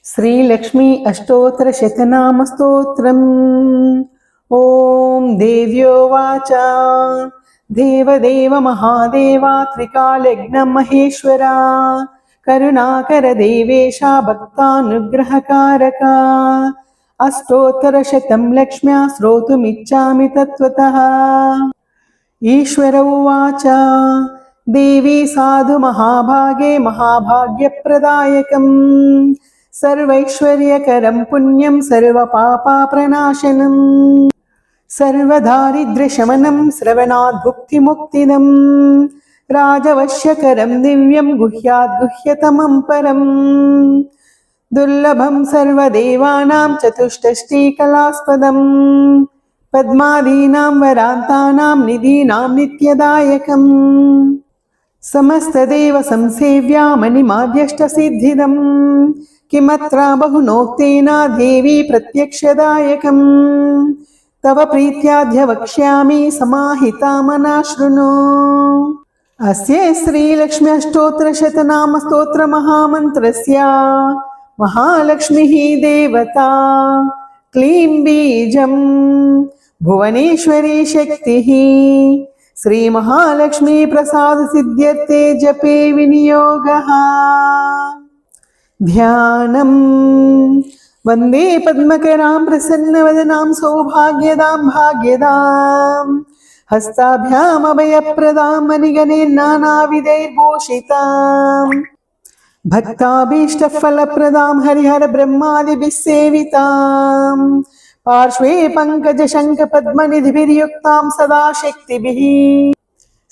श्रीलक्ष्मी अष्टोत्तर शतनाम स्तोत्रम्। ॐ देव्यो watch देवदेव महादेवा त्रिकालज्ञ महेश्वरा करुणाकर देवेशा भक्तानुग्रहकारका अष्टोत्तरशतं लक्ष्म्या श्रोतुमिच्छामि तत्त्वतः। ईश्वर उवाच देवी साधु महाभागे महाभाग्यप्रदायकम् सर्वैश्वर्यकरं पुण्यं सर्वपापप्रणाशनं सर्वदारिद्र्यशमनं श्रवणात् भुक्तिमुक्तिदं राजवश्यकरं दिव्यं गुह्यात् गुह्यतमं परं दुर्लभं सर्वदेवानां चतुष्षष्टिकलास्पदम् पद्मादीनां वरान्तानां निधीनां नित्यदायकम् समस्तदेव संसेव्या मणिमाद्यष्टसिद्धिदम् किमत्र बहुनोक्तेन देवी प्रत्यक्षदायकम् तव प्रीत्याद्य वक्ष्यामि समाहिता मना शृणु। अस्य श्रीलक्ष्मी अष्टोत्तरशतनाम स्तोत्र महामन्त्रस्य महालक्ष्मीः देवता क्लीं बीजं भुवनेश्वरी शक्तिः श्री महालक्ष्मी प्रसाद सिद्ध्यर्थे जपे विनियोगः। ध्यानं वन्दे पद्मकरां प्रसन्नवदनां सौभाग्यदां भाग्यदां हस्ताभ्याम् अभयप्रदां मणिगणैर्नानाविधैर्भूषितां भक्ताभीष्टफलप्रदां हरिहर ब्रह्मादिभिः सेवितां पार्श्वे पङ्कजशङ्खपद्मनिधिभिर्युक्तां सदा शक्तिभिः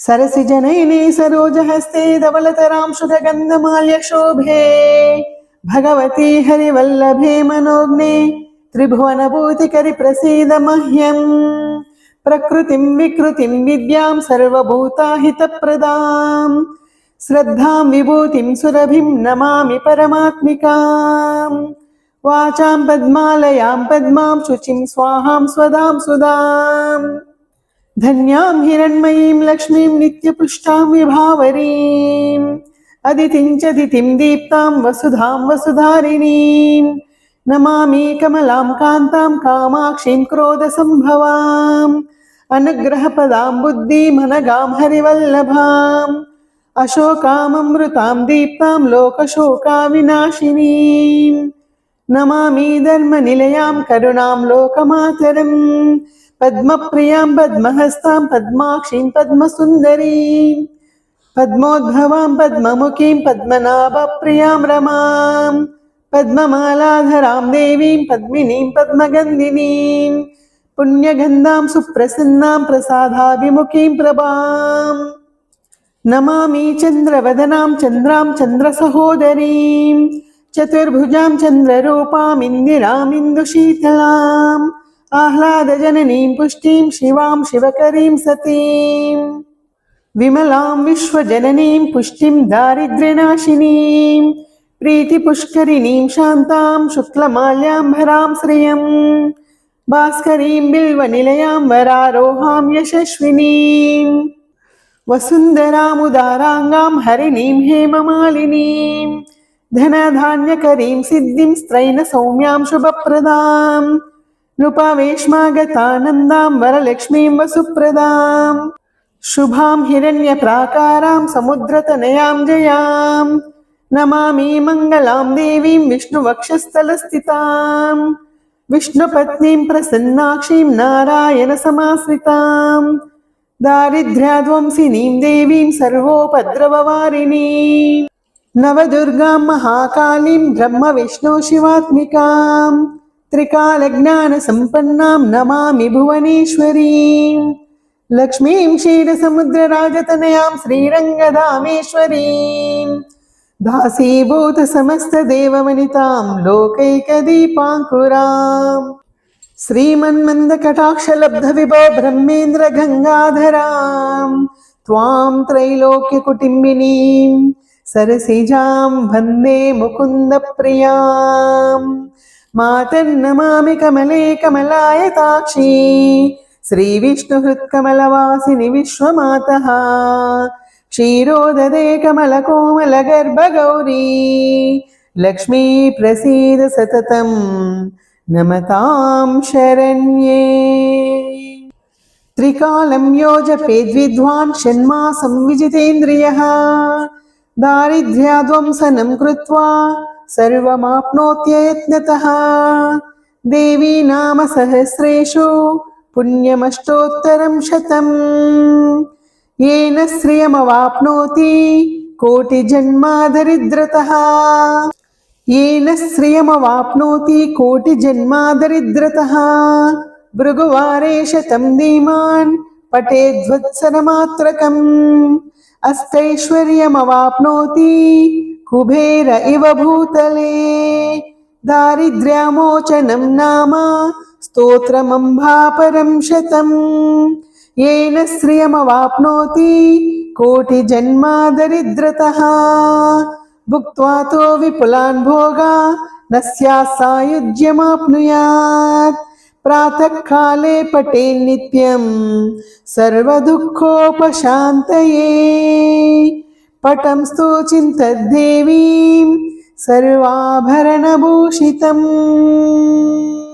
सरसिजनयने सरोजहस्ते धवलतरां शुधगन्धमाल्यशोभे भगवती हरिवल्लभे मनोज्ञे त्रिभुवनभूतिकरि प्रसीद मह्यम् प्रकृतिं विकृतिं विद्यां सर्वभूताहितप्रदां श्रद्धां विभूतिं सुरभिं नमामि परमात्मिकाम् वाचां पद्मालयां पद्मां शुचिं स्वाहां स्वदां सुदां धन्यां हिरण्मयीं लक्ष्मीं नित्यपुष्टां विभावरीम् अदितिं च दितिं दीप्तां वसुधां वसुधारिणीं नमामि कमलां कान्तां कामाक्षीं क्रोधसम्भवाम् अनुग्रहपदां बुद्धिमनगां हरिवल्लभाम् अशोकाममृतां दीप्तां लोकशोकाविनाशिनीं नमामि धर्मनिलयां करुणां लोकमातरं पद्मप्रियां पद्महस्तां पद्माक्षीं पद्मसुन्दरीं पद्मोद्भवां पद्ममुखीं पद्मनाभप्रियां रमां पद्ममालाधरां देवीं पद्मिनीं पद्मगन्धिनीं पुण्यगन्धां सुप्रसन्नां प्रसादाभिमुखीं प्रभां नमामि चन्द्रवदनां चन्द्रां चन्द्रसहोदरीं चतुर्भुजां चन्द्ररूपाम् इन्दिराम् इन्दुशीतलाम् आह्लादजननीं पुष्टिं शिवां शिवकरीं सतीं विमलां विश्वजननीं पुष्टिं दारिद्र्यनाशिनीं प्रीतिपुष्करिणीं शान्तां शुक्लमाल्याम्बरां श्रियं भास्करीं बिल्वनिलयां वरारोहां यशस्विनीं वसुन्धरामुदाराङ्गां हरिणीं हेममालिनीं धनधान्यकरीं सिद्धिं स्त्रैणसौम्यां शुभप्रदां नृपावेश्मागतानन्दां वरलक्ष्मीं वसुप्रदां शुभां हिरण्यप्राकारां समुद्रतनयां जयां नमामि मङ्गलां देवीं विष्णुवक्षस्थलस्थितां विष्णुपत्नीं प्रसन्नाक्षीं नारायणसमाश्रितां दारिद्र्याद्वंसिनीं देवीं सर्वोपद्रववारिणीं नवदुर्गां महाकालीं ब्रह्मविष्णुशिवात्मिकां त्रिकालज्ञानसम्पन्नां नमामि भुवनेश्वरीं लक्ष्मीं क्षीरसमुद्रराजतनयां श्रीरङ्गधामेश्वरीं दासीभूतसमस्तदेववनितां लोकैकदीपाङ्कुरां श्रीमन्मन्दकटाक्षलब्धविभो ब्रह्मेन्द्रगङ्गाधरां त्वां त्रैलोक्यकुटुम्बिनीं सरसिजां वन्दे मुकुन्दप्रियां मातर्नमामि कमले कमलायताक्षी श्रीविष्णुहृत्कमलवासिनि विश्वमातः क्षीरोददे कमलकोमलगर्भगौरी लक्ष्मी प्रसीद सततं नमतां शरण्ये। त्रिकालं योजपेद्विद्वान् षण्मासं विजितेन्द्रियः दारिद्र्याद्वंसनं कृत्वा सर्वमाप्नोत्ययत्नतः। देवी नाम सहस्रेषु पुण्यमष्टोत्तरं शतम्। येन श्रियमवाप्नोति कोटिजन्मादरिद्रतः। येन श्रियमवाप्नोति कोटिजन्मादरिद्रतः। भृगुवारे शतं धीमान् पठेद्वत्सरमात्रकम्। अष्टैश्वर्यमवाप्नोति कुबेर इव भूतले। दारिद्र्यामोचनं नाम स्तोत्रमम्भापरं शतम्। येन श्रियमवाप्नोति कोटिजन्मादरिद्रतः। भुक्त्वा तो विपुलान् भोगा न स्यात् सायुज्यमाप्नुयात्। प्रातःकाले पठेन्नित्यं सर्वदुःखोपशान्तये। पटं स्तु चिन्तद्देवीं सर्वाभरणभूषितम्।